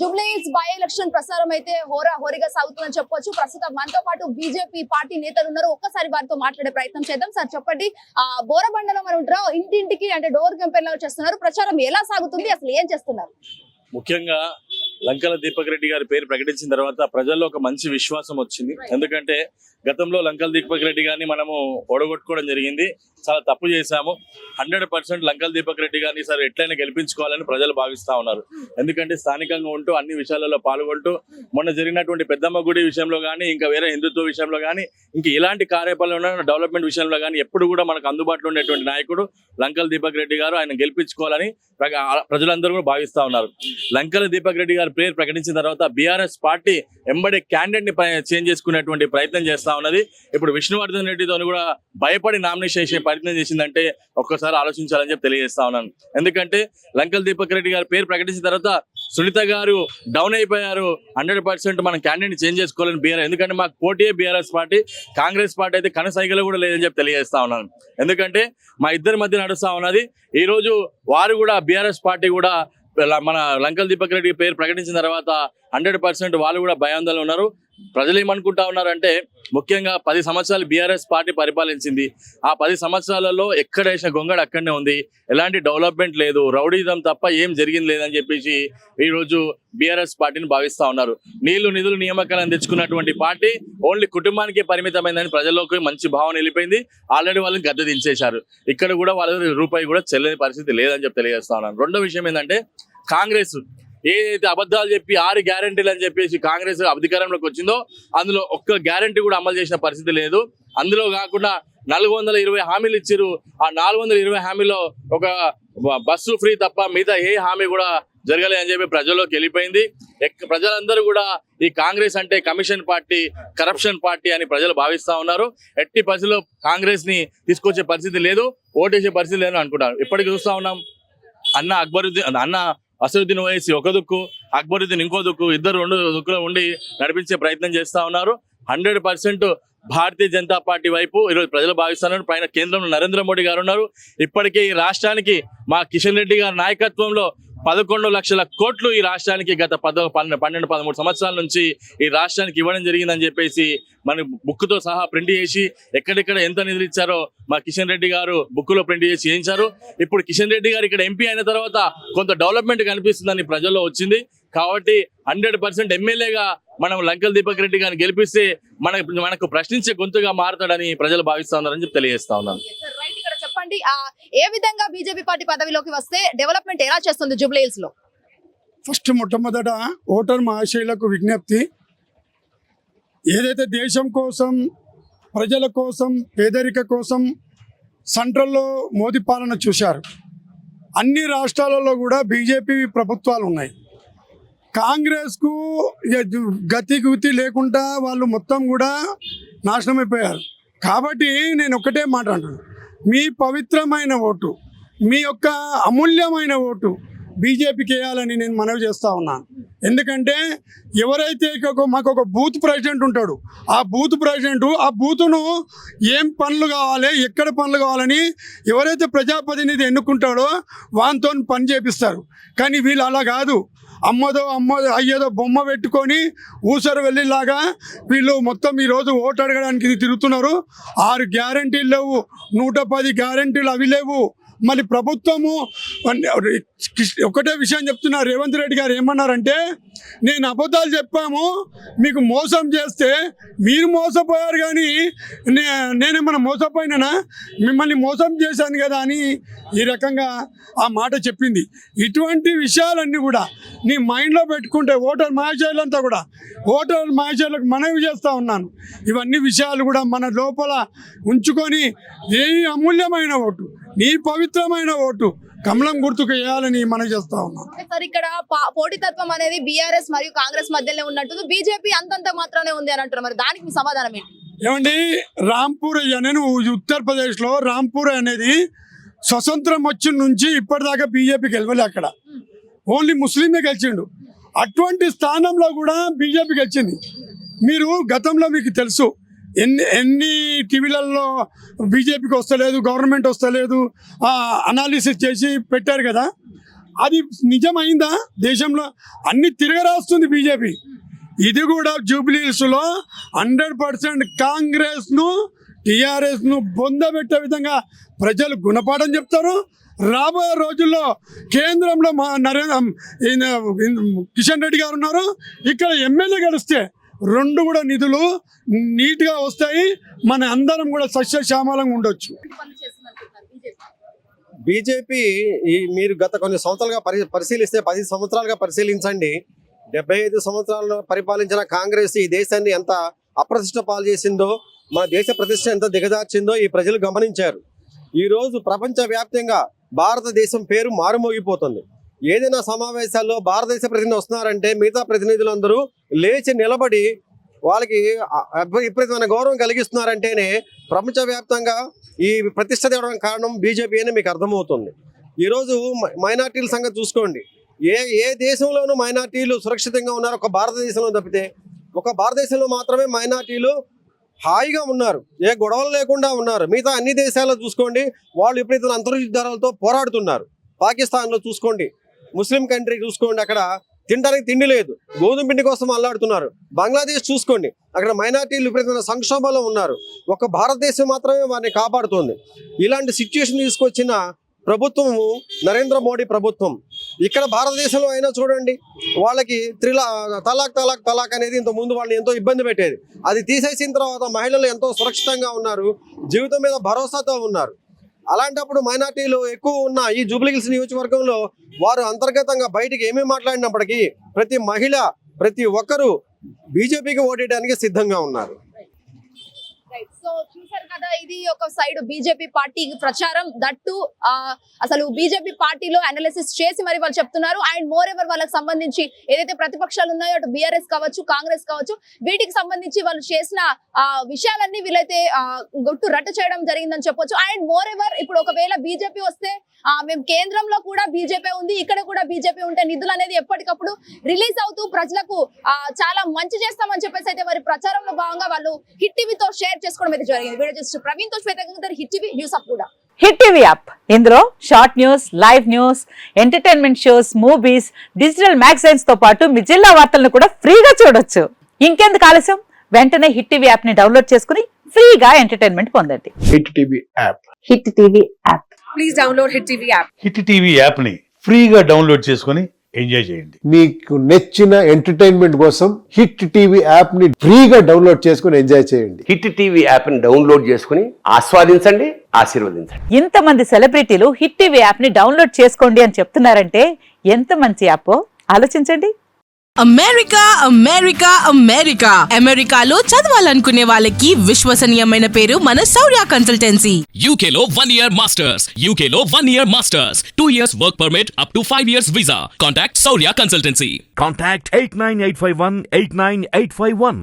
Jubilee Hills by election ప్రసారం అయితే హోరాహోరీగా సాగుతుందని చెప్పొచ్చు. ప్రస్తుతం మనతో పాటు బీజేపీ పార్టీ నేతలు ఉన్నారు. ఒక్కసారి వారితో మాట్లాడే ప్రయత్నం చేద్దాం. సార్ చెప్పండి, బోరబండలో మనం ఇంటింటికి అంటే డోర్ క్యాంపెయిన్ లాగా చేస్తున్నారు. ప్రచారం ఎలా సాగుతుంది, అసలు ఏం చేస్తున్నారు? ముఖ్యంగా లంకల దీపక్ రెడ్డి గారి పేరు ప్రకటించిన తర్వాత ప్రజల్లో ఒక మంచి విశ్వాసం వచ్చింది. ఎందుకంటే గతంలో లంకల దీపక్ రెడ్డి గారిని మనము ఓడగొట్టుకోవడం జరిగింది, చాలా తప్పు చేశాము. 100% లంకల దీపక్ రెడ్డి గారిని సార్ ఎట్లయినా గెలిపించుకోవాలని ప్రజలు భావిస్తా ఉన్నారు. ఎందుకంటే స్థానికంగా ఉంటూ అన్ని విషయాలలో పాల్గొంటూ మొన్న జరిగినటువంటి పెద్దమ్మ గుడి విషయంలో కానీ, ఇంకా వేరే హిందుత్వ విషయంలో కానీ, ఇంకా ఇలాంటి కార్యపాలన డెవలప్మెంట్ విషయంలో కానీ ఎప్పుడు కూడా మనకు అందుబాటులో ఉండేటువంటి నాయకుడు లంకల దీపక్ రెడ్డి గారు. ఆయన గెలిపించుకోవాలని ప్రజలందరూ కూడా భావిస్తా ఉన్నారు. లంకల దీపక్ రెడ్డి గారి పేరు ప్రకటించిన తర్వాత బీఆర్ఎస్ పార్టీ ఎంబడే క్యాండిడేట్ ని చేంజ్ చేసుకునేటువంటి ప్రయత్నం చేస్తా ఉన్నది. ఇప్పుడు విష్ణువర్ధన్ రెడ్డితో కూడా భయపడి నామినేషన్ చేసే ప్రయత్నం చేసిందంటే ఒక్కసారి ఆలోచించాలని చెప్పి తెలియజేస్తా ఉన్నాను. ఎందుకంటే లంకల దీపక్ రెడ్డి గారి పేరు ప్రకటించిన తర్వాత సునీత గారు డౌన్ అయిపోయారు. 100% మనం క్యాండిడేట్ చేంజ్ చేసుకోవాలని బీఆర్ఎస్, ఎందుకంటే మాకు పోటీ బీఆర్ఎస్ పార్టీ, కాంగ్రెస్ పార్టీ అయితే కనసైగలు కూడా లేదని చెప్పి తెలియజేస్తా ఉన్నాను. ఎందుకంటే మా ఇద్దరి మధ్య నడుస్తా ఉన్నది. ఈ రోజు వారు కూడా బీఆర్ఎస్ పార్టీ కూడా మన లంకల దీపక్ రెడ్డి పేరు ప్రకటించిన తర్వాత 100% వాళ్ళు కూడా భయాందోళన ఉన్నారు. ప్రజలు ఏమనుకుంటా ఉన్నారంటే, ముఖ్యంగా 10 సంవత్సరాలు బీఆర్ఎస్ పార్టీ పరిపాలించింది. ఆ 10 సంవత్సరాలలో ఎక్కడ వేసిన గొంగడు అక్కడనే ఉంది, ఎలాంటి డెవలప్మెంట్ లేదు, రౌడీజం తప్ప ఏం జరిగింది లేదని చెప్పేసి ఈరోజు బీఆర్ఎస్ పార్టీని భావిస్తా ఉన్నారు. నీళ్లు నిధులు నియామకాలను తెచ్చుకున్నటువంటి పార్టీ ఓన్లీ కుటుంబానికే పరిమితమైందని ప్రజల్లోకి మంచి భావన వెళ్ళిపోయింది. ఆల్రెడీ వాళ్ళని గద్దె దించేశారు. ఇక్కడ కూడా వాళ్ళ రూపాయి కూడా చెల్లని పరిస్థితి లేదని చెప్పి తెలియజేస్తా ఉన్నాను. రెండో విషయం ఏంటంటే, కాంగ్రెస్ ఏదైతే అబద్ధాలు చెప్పి 6 గ్యారెంటీలు అని చెప్పేసి కాంగ్రెస్ అధికారంలోకి వచ్చిందో అందులో ఒక్క గ్యారెంటీ కూడా అమలు చేసిన పరిస్థితి లేదు. అందులో కాకుండా 420 హామీలు ఇచ్చారు. ఆ 420 హామీలో ఒక బస్సు ఫ్రీ తప్ప మిగతా ఏ హామీ కూడా జరగలేదు అని చెప్పి ప్రజల్లోకి వెళ్ళిపోయింది. ప్రజలందరూ కూడా ఈ కాంగ్రెస్ అంటే కమిషన్ పార్టీ, కరప్షన్ పార్టీ అని ప్రజలు భావిస్తా ఉన్నారు. ఎట్టి పరిస్థితుల్లో కాంగ్రెస్ ని తీసుకొచ్చే పరిస్థితి లేదు, ఓటేసే పరిస్థితి లేదు అనుకుంటారు. ఇప్పటికీ చూస్తా ఉన్నాం, అన్న అసదుద్దీన్ ఓవైసీ ఒక దుక్కు, అక్బరుద్దీన్ ఇంకో దుక్కు, ఇద్దరు 2 దుక్కులో ఉండి నడిపించే ప్రయత్నం చేస్తా ఉన్నారు. 100% భారతీయ జనతా పార్టీ వైపు ఈరోజు ప్రజలు భావిస్తున్నారు. పైన కేంద్రంలో నరేంద్ర మోడీ గారు ఉన్నారు. ఇప్పటికే ఈ రాష్ట్రానికి మా కిషన్ రెడ్డి గారి నాయకత్వంలో 11 లక్షల కోట్లు ఈ రాష్ట్రానికి గత 12-13 సంవత్సరాల నుంచి ఈ రాష్ట్రానికి ఇవ్వడం జరిగిందని చెప్పేసి మన బుక్తో సహా ప్రింట్ చేసి ఎక్కడెక్కడ ఎంత నిధులు ఇచ్చారో మా కిషన్ రెడ్డి గారు బుక్లో ప్రింట్ చేసి చేయించారు. ఇప్పుడు కిషన్ రెడ్డి గారు ఇక్కడ ఎంపీ అయిన తర్వాత కొంత డెవలప్మెంట్ కనిపిస్తుందని ప్రజల్లో వచ్చింది. కాబట్టి 100% ఎమ్మెల్యేగా మనం లంకల దీపక్ రెడ్డి గారిని గెలిపిస్తే మనకు ప్రశ్నించే గొంతుగా మారుతాడని ప్రజలు భావిస్తా ఉన్నారని చెప్పి తెలియజేస్తా ఉన్నాను. చెప్పండి, ఏ విధంగా బీజేపీ పార్టీ పదవిలోకి వస్తే డెవలప్మెంట్ ఎలా చేస్తుంది జూబ్లీహిల్స్ లో? ఫస్ట్ మొట్టమొదట ఓటర్ మహాశయులకు విజ్ఞప్తి, ఏదైతే దేశం కోసం, ప్రజల కోసం, పేదరిక కోసం సెంట్రల్లో మోదీ పాలన చూశారు. అన్ని రాష్ట్రాలలో కూడా బీజేపీ ప్రభుత్వాలు ఉన్నాయి. కాంగ్రెస్కు గతి లేకుండా వాళ్ళు మొత్తం కూడా నాశనమైపోయారు. కాబట్టి నేను ఒక్కటే మాట అంటున్నాను, మీ పవిత్రమైన ఓటు, మీ యొక్క అమూల్యమైన ఓటు బీజేపీకి వేయాలని నేను మనవి చేస్తూ ఉన్నాను. ఎందుకంటే ఎవరైతే మాకు ఒక బూత్ ప్రెసిడెంట్ ఉంటాడు, ఆ బూత్ ప్రెసిడెంట్ ఆ బూతును ఏం పనులు కావాలి, ఎక్కడ పనులు కావాలని ఎవరైతే ప్రజాప్రతినిధి ఎన్నుకుంటాడో వానితో పని చేపిస్తారు. కానీ వీళ్ళు అలా కాదు, అమ్మదో అయ్యేదో బొమ్మ పెట్టుకొని ఊసరు వెళ్ళేలాగా వీళ్ళు మొత్తం ఈరోజు ఓటు అడగడానికి తిరుగుతున్నారు. 6 గ్యారెంటీలు లేవు, 110 గ్యారెంటీలు అవి లేవు. మరి ప్రభుత్వము ఒకటే విషయం చెప్తున్నారు. రేవంత్ రెడ్డి గారు ఏమన్నారంటే, నేను అబద్ధాలు చెప్పాము, మీకు మోసం చేస్తే మీరు మోసపోయారు కానీ నేనేమన్నా మోసపోయినా, మిమ్మల్ని మోసం చేశాను కదా అని ఈ రకంగా ఆ మాట చెప్పింది. ఇటువంటి విషయాలన్నీ కూడా నీ మైండ్లో పెట్టుకుంటే ఓటర్ మహాశయులంతా కూడా ఓటర్ మహాశయులకు మనవి చేస్తూ ఉన్నాను. ఇవన్నీ విషయాలు కూడా మన లోపల ఉంచుకొని ఏ అమూల్యమైన ఓటు, నీ పవిత్రమైన ఓటు కమలం గుర్తుకు వేయాలని మనం చేస్తా ఉన్నాం. సార్, ఇక్కడ పోటీతత్వం అనేది బీఆర్ఎస్ మరియు కాంగ్రెస్ మధ్యలో ఉన్నట్టు బీజేపీ అంతంత మాత్రమే ఉంది అని అంటారు. మరి దానికి మీ సమాధానం ఏంటి? ఏమండి, రాంపూర్ నేను ఉత్తరప్రదేశ్లో రాంపూర్ అనేది స్వతంత్రం వచ్చిన నుంచి ఇప్పటిదాకా బీజేపీ గెలవలే. అక్కడ ఓన్లీ ముస్లిమే గెలిచిండు. అటువంటి స్థానంలో కూడా బీజేపీ గెలిచింది. మీరు గతంలో మీకు తెలుసు, ఎన్ని టీవీలలో బీజేపీకి వస్తలేదు, గవర్నమెంట్ వస్తలేదు అనాలిసిస్ చేసి పెట్టారు కదా. అది నిజమైందా? దేశంలో అన్ని తిరగరాస్తుంది బీజేపీ. ఇది కూడా జూబ్లీహిల్స్లో 100% కాంగ్రెస్ను టీఆర్ఎస్ను బొందబెట్టే విధంగా ప్రజలు గుణపాఠం చెప్తారు. రాబోయే రోజుల్లో కేంద్రంలో మా కిషన్ రెడ్డి గారు ఉన్నారు. ఇక్కడ ఎమ్మెల్యే గెలిస్తే రెండు కూడా నిధులు నీట్గా వస్తాయి. మన అందరం కూడా సస్యశ్యామలంగా ఉండొచ్చు. బీజేపీ మీరు గత కొన్ని సంవత్సరాలుగా పరిశీలిస్తే 10 సంవత్సరాలుగా పరిశీలించండి. 75 సంవత్సరాలు పరిపాలించిన కాంగ్రెస్ ఈ దేశాన్ని ఎంత అప్రతిష్ట పాలు చేసిందో, మన దేశ ప్రతిష్ట ఎంత దిగజార్చిందో ఈ ప్రజలు గమనించారు. ఈరోజు ప్రపంచవ్యాప్తంగా భారతదేశం పేరు మారుమోగిపోతుంది. ఏదైనా సమావేశాల్లో భారతదేశ ప్రతినిధి వస్తున్నారంటే మిగతా ప్రతినిధులందరూ లేచి నిలబడి వాళ్ళకి విపరీతమైన గౌరవం కలిగిస్తున్నారంటేనే ప్రపంచవ్యాప్తంగా ఈ ప్రతిష్ట తేవడం కారణం బీజేపీ అని మీకు అర్థమవుతుంది. ఈరోజు మైనార్టీల సంగతి చూసుకోండి. ఏ దేశంలోనూ మైనార్టీలు సురక్షితంగా ఉన్నారు ఒక భారతదేశంలో తప్పితే. ఒక భారతదేశంలో మాత్రమే మైనార్టీలు హాయిగా ఉన్నారు, ఏ గొడవలు లేకుండా ఉన్నారు. మిగతా అన్ని దేశాల్లో చూసుకోండి, వాళ్ళు విపరీతమైన అంతర్యుద్ధాలతో పోరాడుతున్నారు. పాకిస్తాన్లో చూసుకోండి, ముస్లిం కంట్రీ చూసుకోండి, అక్కడ తినడానికి తిండి లేదు, గోధుమ పిండి కోసం అల్లాడుతున్నారు. బంగ్లాదేశ్ చూసుకోండి, అక్కడ మైనార్టీలు విపరీతమైన సంక్షోభంలో ఉన్నారు. ఒక భారతదేశం మాత్రమే వారిని కాపాడుతోంది. ఇలాంటి సిచ్యువేషన్ తీసుకొచ్చిన ప్రభుత్వము నరేంద్ర మోడీ ప్రభుత్వం. ఇక్కడ భారతదేశంలో అయినా చూడండి, వాళ్ళకి తలాక్ అనేది ఇంత ముందు వాళ్ళని ఎంతో ఇబ్బంది పెట్టేది. అది తీసేసిన తర్వాత మహిళలు ఎంతో సురక్షితంగా ఉన్నారు, జీవితం మీద భరోసాతో ఉన్నారు. అలాంటప్పుడు మైనార్టీలు ఎక్కువ ఉన్న ఈ జూబ్లీహిల్స్ నియోజకవర్గంలో వారు అంతర్గతంగా బయటికి ఏమేమి మాట్లాడినప్పటికీ ప్రతి మహిళ ప్రతి ఒక్కరూ బీజేపీకి ఓటేయడానికి సిద్ధంగా ఉన్నారు. సో చూసారు కదా, ఇది ఒక సైడ్ బీజేపీ పార్టీ ప్రచారం. దట్టు అసలు బీజేపీ పార్టీలో అనాలిసిస్ చేసి మరి వాళ్ళు చెప్తున్నారు. అండ్ మోర్ ఎవర్ వాళ్ళకి సంబంధించి ఏదైతే ప్రతిపక్షాలు ఉన్నాయో, అటు బీఆర్ఎస్ కావచ్చు, కాంగ్రెస్ కావచ్చు, వీటికి సంబంధించి వాళ్ళు చేసిన విషయాలన్నీ వీళ్ళైతే గుట్టు రట్టు చేయడం జరిగిందని చెప్పొచ్చు. అండ్ మోర్ ఎవర్ ఇప్పుడు ఒకవేళ బీజేపీ వస్తే మేము కేంద్రంలో కూడా బీజేపీ ఉంది, ఇక్కడ కూడా బీజేపీ ఉంటే నిధులు అనేది ఎప్పటికప్పుడు రిలీజ్ అవుతూ ప్రజలకు చాలా మంచి చేస్తామని చెప్పేసి అయితే వారి ప్రచారంలో భాగంగా వాళ్ళు హిట్ టీవీతో షేర్ చేసుకోవడం అయితే జరిగింది. వీడియో చూసి ప్రవీణ్ తో శ్వేత, హిట్ టీవీ న్యూస్ అప్ కూడా. హిట్ టీవీ యాప్, ఇందులో short news, live news, entertainment shows, movies, digital magazines తో పాటు మీ జిల్లా వార్తలను కూడా ఫ్రీగా చూడొచ్చు. ఇంకెందుకు ఆలస్యం, వెంటనే హిట్ టీవీ యాప్ ని డౌన్లోడ్ చేసుకుని ఫ్రీగా ఎంటర్టైన్మెంట్ పొందండి. Hit TV app. Hit TV app. Please download hit TV app. Hit TV app ని ఫ్రీగా డౌన్లోడ్ చేసుకొని ఎంజాయ్ చేయండి. మీకు నచ్చిన ఎంటర్టైన్మెంట్ కోసం హిట్ టీవీ యాప్ ని ఫ్రీగా డౌన్లోడ్ చేసుకొని ఎంజాయ్ చేయండి. హిట్ టీవీ యాప్ ని డౌన్లోడ్ చేసుకుని ఆస్వాదించండి, ఆశీర్వదించండి. ఇంతమంది సెలబ్రిటీలు హిట్ టీవీ యాప్ ని డౌన్లోడ్ చేసుకోండి అని చెప్తున్నారంటే ఎంత మంచి యాప్ ఆలోచించండి. అమెరికా అమెరికా అమెరికా అమెరికాలో చదవాలనుకునే వాళ్ళకి విశ్వసనీయమైన పేరు మన శౌర్య కన్సల్టెన్సీ. UK లో 1 year masters, UK లో 1 year masters, 2 years work permit up to 5 years visa. Contact Saurya Consultancy. Contact 89851 89851.